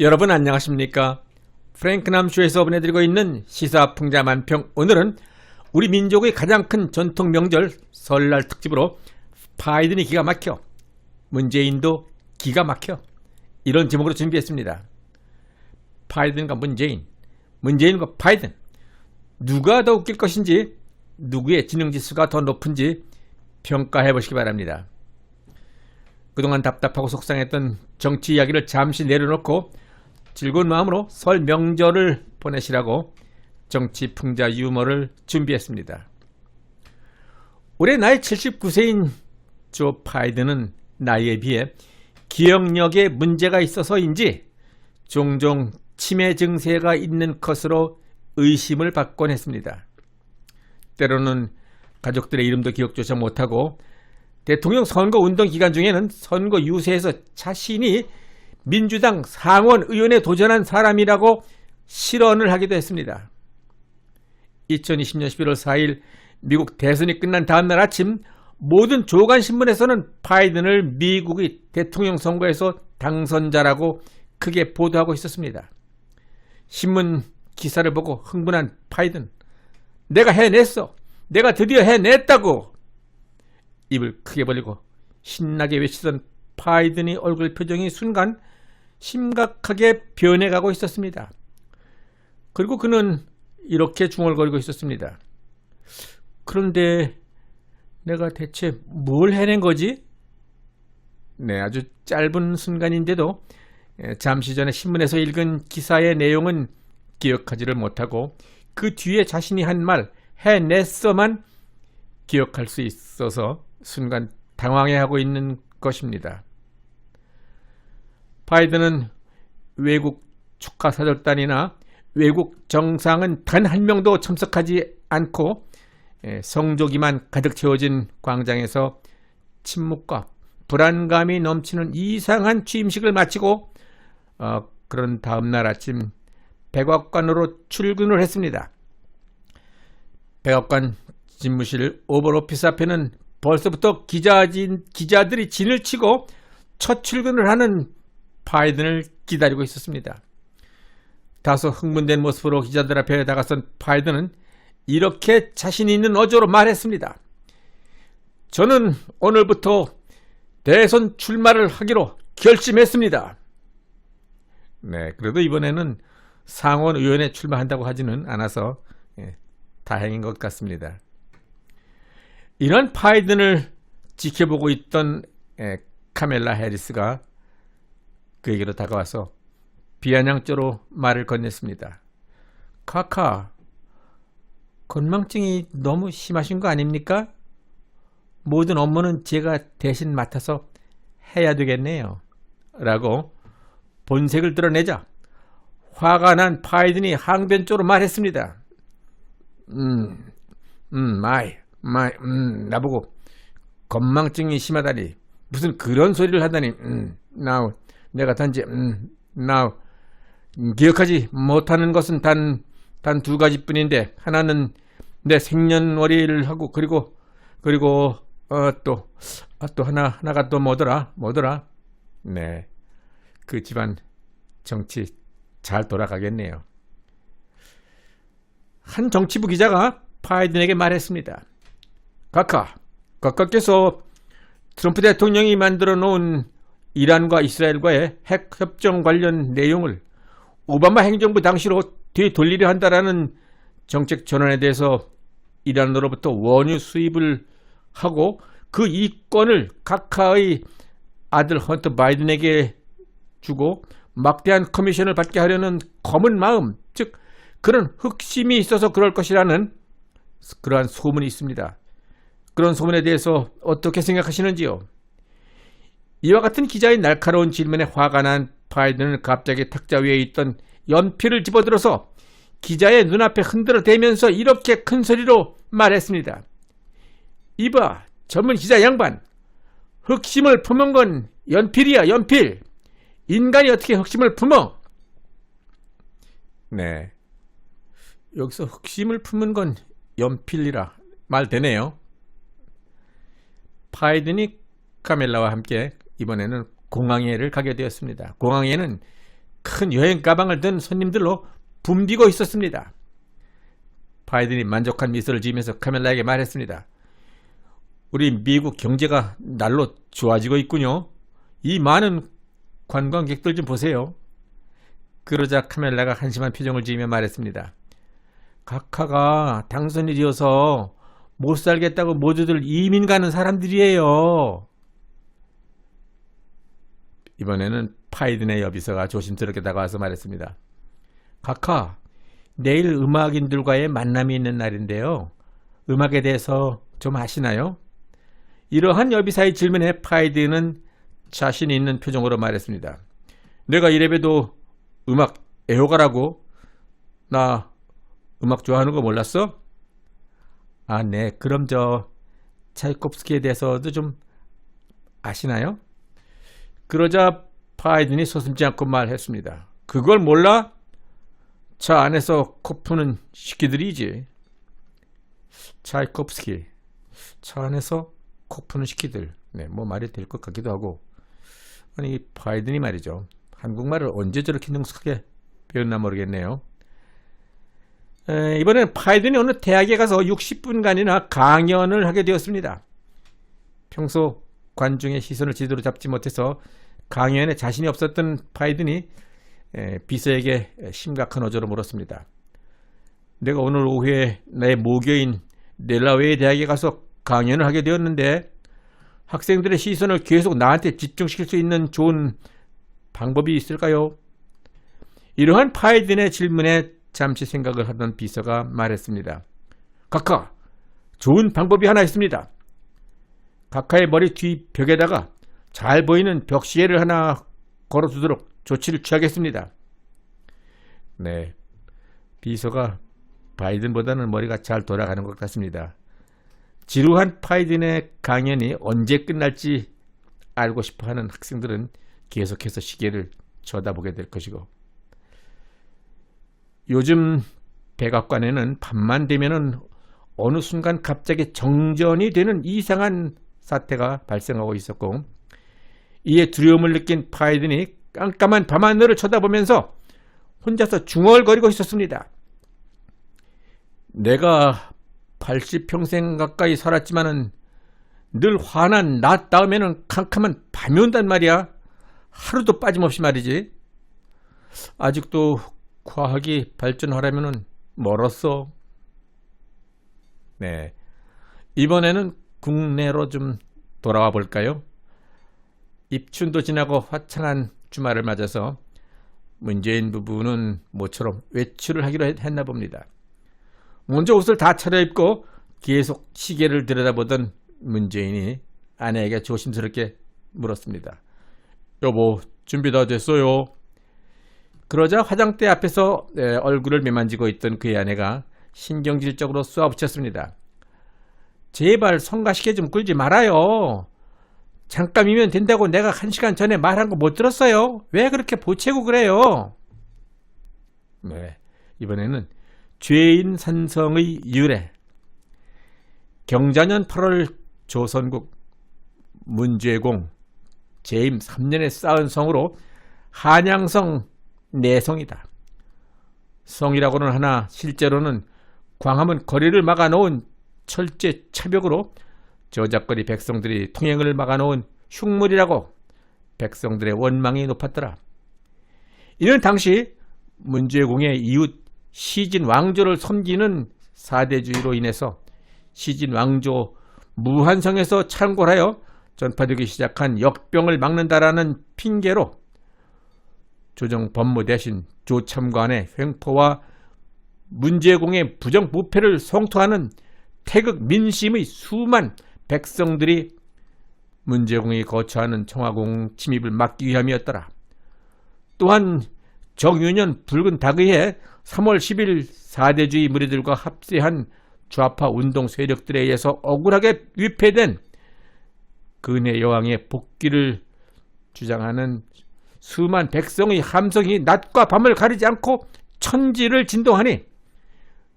여러분 안녕하십니까? 프랭크남쇼에서 보내드리고 있는 시사풍자만평. 오늘은 우리 민족의 가장 큰 전통 명절 설날 특집으로 바이든이 기가 막혀, 문재인도 기가 막혀, 이런 제목으로 준비했습니다. 바이든과 문재인, 문재인과 바이든, 누가 더 웃길 것인지, 누구의 지능지수가 더 높은지 평가해 보시기 바랍니다. 그동안 답답하고 속상했던 정치 이야기를 잠시 내려놓고 즐거운 마음으로 설 명절을 보내시라고 정치 풍자 유머를 준비했습니다. 올해 나이 79세인 조 바이든은 나이에 비해 기억력에 문제가 있어서인지 종종 치매 증세가 있는 것으로 의심을 받곤 했습니다. 때로는 가족들의 이름도 기억조차 못하고 대통령 선거 운동 기간 중에는 선거 유세에서 자신이 민주당 상원 의원에 도전한 사람이라고 실언을 하기도 했습니다. 2020년 11월 4일 미국 대선이 끝난 다음날 아침 모든 조간 신문에서는 바이든을 미국의 대통령 선거에서 당선자라고 크게 보도하고 있었습니다. 신문 기사를 보고 흥분한 바이든, 내가 해냈어! 내가 드디어 해냈다고! 입을 크게 벌리고 신나게 외치던 바이든의 얼굴 표정이 순간 심각하게 변해가고 있었습니다. 그리고 그는 이렇게 중얼거리고 있었습니다. 그런데 내가 대체 뭘 해낸 거지? 네, 아주 짧은 순간인데도 잠시 전에 신문에서 읽은 기사의 내용은 기억하지를 못하고 그 뒤에 자신이 한 말 해냈어만 기억할 수 있어서 순간 당황해하고 있는 것입니다. 바이든은 외국 축하사절단이나 외국 정상은 단 한 명도 참석하지 않고 성조기만 가득 채워진 광장에서 침묵과 불안감이 넘치는 이상한 취임식을 마치고 그런 다음날 아침 백악관으로 출근을 했습니다. 백악관 집무실 오벌오피스 앞에는 벌써부터 기자들이 진을 치고 첫 출근을 하는 바이든을 기다리고 있었습니다. 다소 흥분된 모습으로 기자들 앞에 다가선 바이든은 이렇게 자신 있는 어조로 말했습니다. 저는 오늘부터 대선 출마를 하기로 결심했습니다. 네, 그래도 이번에는 상원 의원에 출마한다고 하지는 않아서 다행인 것 같습니다. 이런 바이든을 지켜보고 있던 카멜라 해리스가 그에게로 다가와서 비아냥조로 말을 건넸습니다. 카카, 건망증이 너무 심하신 거 아닙니까? 모든 업무는 제가 대신 맡아서 해야 되겠네요. 라고 본색을 드러내자 화가 난 바이든이 항변조로 말했습니다. 나보고 건망증이 심하다니 무슨 그런 소리를 하다니 내가 단지 기억하지 못하는 것은 단 두 가지뿐인데 하나는 내 생년월일을 하고 그리고 또 하나가 또 뭐더라? 네, 그 집안 정치 잘 돌아가겠네요. 한 정치부 기자가 바이든에게 말했습니다. 각하께서 트럼프 대통령이 만들어 놓은 이란과 이스라엘과의 핵 협정 관련 내용을 오바마 행정부 당시로 되돌리려 한다라는 정책 전환에 대해서 이란으로부터 원유 수입을 하고 그 이권을 각하의 아들 헌터 바이든에게 주고 막대한 커미션을 받게 하려는 검은 마음, 즉 그런 흑심이 있어서 그럴 것이라는 그러한 소문이 있습니다. 그런 소문에 대해서 어떻게 생각하시는지요? 이와 같은 기자의 날카로운 질문에 화가 난 바이든은 갑자기 탁자 위에 있던 연필을 집어들어서 기자의 눈앞에 흔들어 대면서 이렇게 큰 소리로 말했습니다. 이봐, 전문 기자 양반. 흑심을 품은 건 연필이야, 연필. 인간이 어떻게 흑심을 품어? 네, 여기서 흑심을 품은 건 연필이라 말 되네요. 바이든이 카멜라와 함께 이번에는 공항에를 가게 되었습니다. 공항에는 큰 여행 가방을 든 손님들로 붐비고 있었습니다. 바이든이 만족한 미소를 지으면서 카멜라에게 말했습니다. 우리 미국 경제가 날로 좋아지고 있군요. 이 많은 관광객들 좀 보세요. 그러자 카멜라가 한심한 표정을 지으며 말했습니다. 각하가 당선이 되어서 못 살겠다고 모두들 이민 가는 사람들이에요. 이번에는 바이든의 여비서가 조심스럽게 다가와서 말했습니다. 각하, 내일 음악인들과의 만남이 있는 날인데요. 음악에 대해서 좀 아시나요? 이러한 여비사의 질문에 바이든은 자신 있는 표정으로 말했습니다. 내가 이래봬도 음악 애호가라고? 나 음악 좋아하는 거 몰랐어? 아, 네. 그럼 차이콥스키에 대해서도 좀 아시나요? 그러자 바이든이 서슴지 않고 말했습니다. 그걸 몰라? 차 안에서 코 푸는 식기들이지. 차이콥스키. 차 안에서 코 푸는 식기들. 네, 뭐 말이 될 것 같기도 하고. 아니, 바이든이 말이죠. 한국말을 언제 저렇게 능숙하게 배웠나 모르겠네요. 이번에는 바이든이 어느 대학에 가서 60분간이나 강연을 하게 되었습니다. 평소 관중의 시선을 제대로 잡지 못해서 강연에 자신이 없었던 바이든이 비서에게 심각한 어조로 물었습니다. 내가 오늘 오후에 내 모교인 델라웨이 대학에 가서 강연을 하게 되었는데 학생들의 시선을 계속 나한테 집중시킬 수 있는 좋은 방법이 있을까요? 이러한 바이든의 질문에 잠시 생각을 하던 비서가 말했습니다. 각하, 좋은 방법이 하나 있습니다. 각하의 머리 뒤 벽에다가 잘 보이는 벽시계를 하나 걸어두도록 조치를 취하겠습니다. 네, 비서가 바이든보다는 머리가 잘 돌아가는 것 같습니다. 지루한 바이든의 강연이 언제 끝날지 알고 싶어하는 학생들은 계속해서 시계를 쳐다보게 될 것이고, 요즘 백악관에는 밤만 되면은 어느 순간 갑자기 정전이 되는 이상한 사태가 발생하고 있었고, 이에 두려움을 느낀 바이든이 깜깜한 밤하늘을 쳐다보면서 혼자서 중얼거리고 있었습니다. 내가 80평생 가까이 살았지만은 늘 환한 낮 다음에는 캄캄한 밤이 온단 말이야. 하루도 빠짐없이 말이지. 아직도 과학이 발전하려면 멀었어. 네, 이번에는 국내로 좀 돌아와 볼까요? 입춘도 지나고 화창한 주말을 맞아서 문재인 부부는 모처럼 외출을 하기로 했나 봅니다. 먼저 옷을 다 차려입고 계속 시계를 들여다보던 문재인이 아내에게 조심스럽게 물었습니다. 여보, 준비 다 됐어요? 그러자 화장대 앞에서 얼굴을 매만지고 있던 그의 아내가 신경질적으로 쏘아붙였습니다. 제발 성가시게 좀 끌지 말아요. 잠깐이면 된다고 내가 1시간 전에 말한 거 못 들었어요? 왜 그렇게 보채고 그래요? 네, 이번에는 죄인 산성의 유래. 경자년 8월 조선국 문죄공 재임 3년에 쌓은 성으로 한양성 내성이다. 성이라고는 하나 실제로는 광화문 거리를 막아놓은 철제 차벽으로 저작거리 백성들이 통행을 막아놓은 흉물이라고 백성들의 원망이 높았더라. 이는 당시 문제공의 이웃 시진 왕조를 섬기는 사대주의로 인해서 시진 왕조 무한성에서 창궐하여 전파되기 시작한 역병을 막는다라는 핑계로 조정 법무 대신 조참관의 횡포와 문제공의 부정부패를 성토하는 태극 민심의 수만 백성들이 문제공이 거처하는 청화궁 침입을 막기 위함이었더라. 또한 정유년 붉은 닭의해 3월 10일 사대주의 무리들과 합세한 좌파 운동 세력들에 의해서 억울하게 위패된 근해 여왕의 복귀를 주장하는 수만 백성의 함성이 낮과 밤을 가리지 않고 천지를 진동하니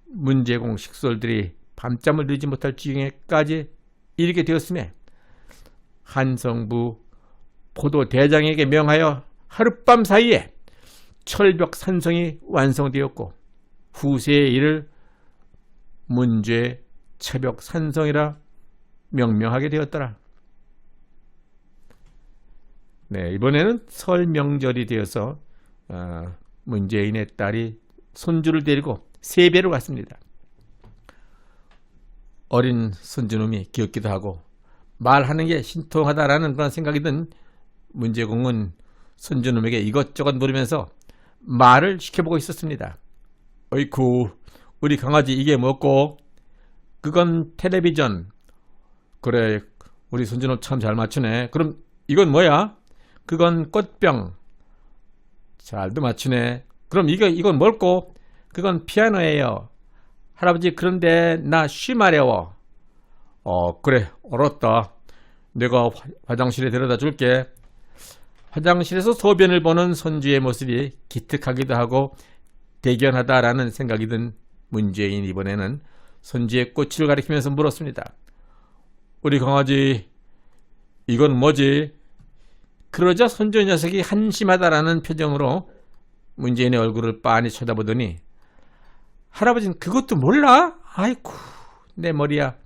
문제공 식솔들이 밤잠을 들지 못할 지경에까지 이르게 되었음에 한성부 포도 대장에게 명하여 하룻밤 사이에 철벽 산성이 완성되었고 후세에 이를 문죄 철벽 산성이라 명명하게 되었더라. 네, 이번에는 설 명절이 되어서 문재인의 딸이 손주를 데리고 세배로 갔습니다. 어린 손주놈이 귀엽기도 하고 말하는 게 신통하다라는 그런 생각이 든 문제공은 손주놈에게 이것저것 물으면서 말을 시켜보고 있었습니다. 어이쿠, 우리 강아지 이게 뭐고? 그건 텔레비전. 그래, 우리 손주놈 참 잘 맞추네. 그럼 이건 뭐야? 그건 꽃병. 잘도 맞추네. 그럼 이건 뭘꼬? 그건 피아노예요. 할아버지, 그런데 나 쉬 마려워. 그래, 알았다. 내가 화장실에 데려다 줄게. 화장실에서 소변을 보는 손주의 모습이 기특하기도 하고 대견하다라는 생각이 든 문재인 이번에는 손주의 꼬치를 가리키면서 물었습니다. 우리 강아지 이건 뭐지? 그러자 손주 녀석이 한심하다라는 표정으로 문재인의 얼굴을 빤히 쳐다보더니 할아버지는 그것도 몰라? 아이쿠 내 머리야.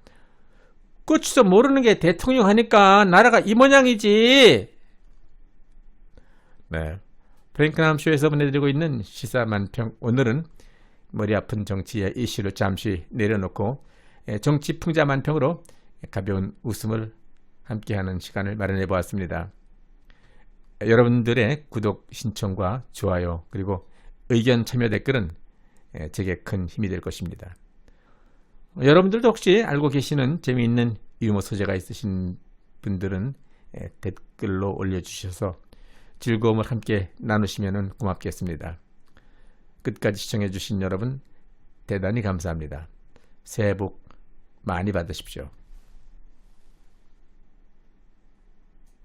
꼬치도 모르는 게 대통령 하니까 나라가 이 모양이지. 네, 프랭크남 쇼에서 보내드리고 있는 시사만평, 오늘은 머리 아픈 정치의 이슈를 잠시 내려놓고 정치 풍자 만평으로 가벼운 웃음을 함께하는 시간을 마련해 보았습니다. 여러분들의 구독 신청과 좋아요 그리고 의견 참여 댓글은 제게 큰 힘이 될 것입니다. 여러분들도 혹시 알고 계시는 재미있는 유머 소재가 있으신 분들은 댓글로 올려주셔서 즐거움을 함께 나누시면 고맙겠습니다. 끝까지 시청해 주신 여러분 대단히 감사합니다. 새해 복 많이 받으십시오.